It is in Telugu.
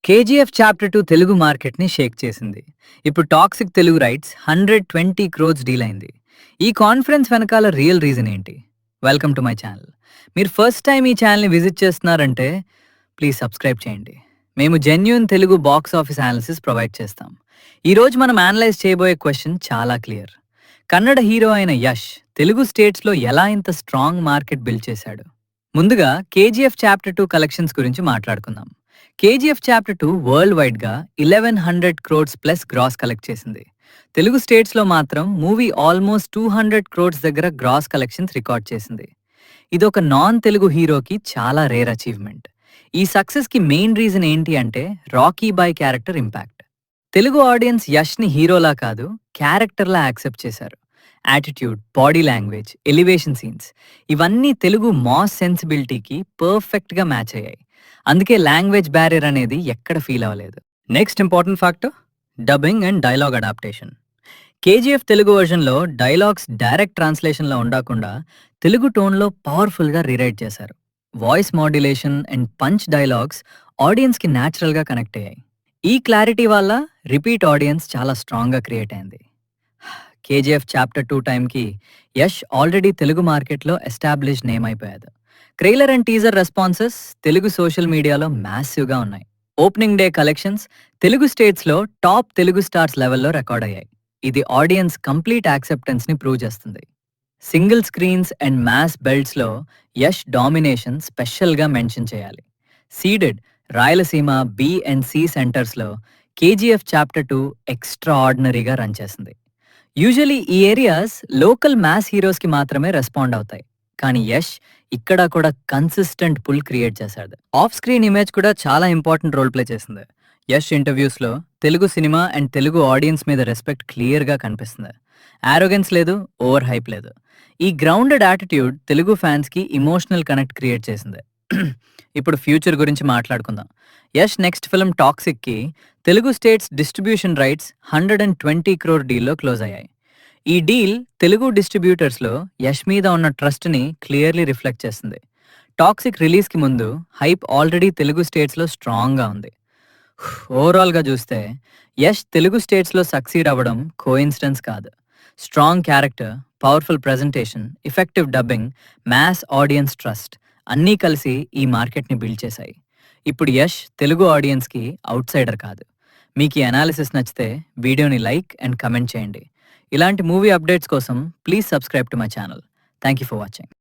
కేజీఎఫ్ చాప్టర్ 2 తెలుగు మార్కెట్‌ని షేక్ చేసింది. ఇప్పుడు toxic Telugu rights 120 crores deal అయింది. ఈ కాన్ఫరెన్స్ వెనకాల రియల్ రీజన్ ఏంటి? Welcome to my channel. మీరు ఫస్ట్ టైం ఈ ఛానల్‌ని విజిట్ చేస్తున్నారంటే ప్లీజ్ సబ్స్క్రైబ్ చేయండి. మేము genuine Telugu box office analysis provide చేస్తాం. ఈరోజు మనం అనలైజ్ చేయబోయే క్వెషన్ చాలా క్లియర్. కన్నడ హీరో అయిన యష్ తెలుగు స్టేట్స్‌లో ఎలా ఇంత స్ట్రాంగ్ మార్కెట్ బిల్డ్ చేశాడు? ముందుగా కేజీఎఫ్ చాప్టర్ 2 కలెక్షన్స్ గురించి మాట్లాడుకుందాం. కేజీఎఫ్ చాప్టర్ 2 వరల్డ్ వైడ్‌గా 1100 క్రోర్స్ ప్లస్ గ్రాస్ కలెక్ట్ చేసింది. తెలుగు స్టేట్స్‌లో మాత్రం మూవీ ఆల్మోస్ట్ 200 క్రోర్స్ దగ్గర గ్రాస్ కలెక్షన్స్ రికార్డ్ చేసింది. ఇదొక నాన్ తెలుగు హీరోకి చాలా రేర్ అచీవ్‌మెంట్. ఈ సక్సెస్‌కి మెయిన్ రీజన్ ఏంటి అంటే Rocky Bhai character impact. Telugu audience యష్‌ని హీరోలా కాదు, క్యారెక్టర్‌లా యాక్సెప్ట్ చేశారు. Attitude, body language, elevation scenes ఇవన్నీ తెలుగు మాస్ సెన్సిబిలిటీకి పర్ఫెక్ట్‌గా మ్యాచ్ అయ్యాయి. అందుకే లాంగ్వేజ్ బ్యారియర్ అనేది ఎక్కడ ఫీల్ అవ్వలేదు. Next important factor dubbing and dialogue adaptation. KGF Telugu వర్జన్లో డైలాగ్స్ డైరెక్ట్ ట్రాన్స్లేషన్లో ఉండకుండా తెలుగు టోన్లో పవర్ఫుల్గా రీరైట్ చేశారు. Voice modulation and punch dialogues ఆడియన్స్కి న్యాచురల్గా కనెక్ట్ అయ్యాయి. ఈ క్లారిటీ వల్ల రిపీట్ ఆడియన్స్ చాలా స్ట్రాంగ్గా క్రియేట్ అయింది. కేజీఎఫ్ చాప్టర్ 2 టైంకి యష్ ఆల్రెడీ తెలుగు మార్కెట్లో ఎస్టాబ్లిష్ నేమ్ అయిపోయాడు. Trailer and teaser responses Telugu social మీడియాలో మ్యాసివ్గా ఉన్నాయి. ఓపెనింగ్ డే కలెక్షన్స్ తెలుగు స్టేట్స్లో టాప్ తెలుగు స్టార్స్ లెవెల్లో రికార్డ్ అయ్యాయి. ఇది ఆడియన్స్ కంప్లీట్ యాక్సెప్టెన్స్ని ప్రూవ్ చేస్తుంది. సింగిల్ స్క్రీన్స్ అండ్ మ్యాస్ బెల్ట్స్లో యష్ డామినేషన్ స్పెషల్గా మెన్షన్ చేయాలి. Ceded Rayalaseema B and C సెంటర్స్లో కేజీఎఫ్ చాప్టర్ 2 ఎక్స్ట్రా ఆర్డినరీగా రన్ చేసింది. యూజువలీ ఈ ఏరియాస్ లోకల్ మ్యాస్ హీరోస్కి మాత్రమే రెస్పాండ్ అవుతాయి. కానీ యష్ ఇక్కడ కూడా కన్సిస్టెంట్ పుల్ క్రియేట్ చేశాడు. ఆఫ్ స్క్రీన్ ఇమేజ్ కూడా చాలా ఇంపార్టెంట్ రోల్ ప్లే చేసింది. యష్ ఇంటర్వ్యూస్లో Telugu cinema and Telugu audience మీద రెస్పెక్ట్ క్లియర్గా కనిపిస్తుంది. ఆరోగెన్స్ లేదు, ఓవర్ హైప్ లేదు. ఈ గ్రౌండెడ్ యాటిట్యూడ్ తెలుగు ఫ్యాన్స్కి ఇమోషనల్ కనెక్ట్ క్రియేట్ చేసింది. ఇప్పుడు ఫ్యూచర్ గురించి మాట్లాడుకుందాం. యష్ నెక్స్ట్ ఫిల్మ్ టాక్సిక్కి Telugu states distribution rights 120 crore డీల్లో క్లోజ్ అయ్యాయి. ఈ డీల్ తెలుగు డిస్ట్రిబ్యూటర్స్లో యష్ మీద ఉన్న ట్రస్ట్ని క్లియర్లీ రిఫ్లెక్ట్ చేస్తుంది. టాక్సిక్ రిలీజ్కి ముందు హైప్ ఆల్రెడీ తెలుగు స్టేట్స్లో స్ట్రాంగ్గా ఉంది. ఓవరాల్గా చూస్తే యష్ తెలుగు స్టేట్స్లో సక్సీడ్ అవ్వడం కోఇన్సిడెన్స్ కాదు. Strong character, powerful presentation, effective dubbing, mass audience trust అన్నీ కలిసి ఈ మార్కెట్ని బిల్డ్ చేశాయి. ఇప్పుడు యష్ తెలుగు ఆడియన్స్కి అవుట్ సైడర్ కాదు. మీకు ఈ అనాలిసిస్ నచ్చితే వీడియోని లైక్ అండ్ కమెంట్ చేయండి. ఇలాంటి మూవీ అప్డేట్స్ కోసం please subscribe to my channel. Thank you for watching.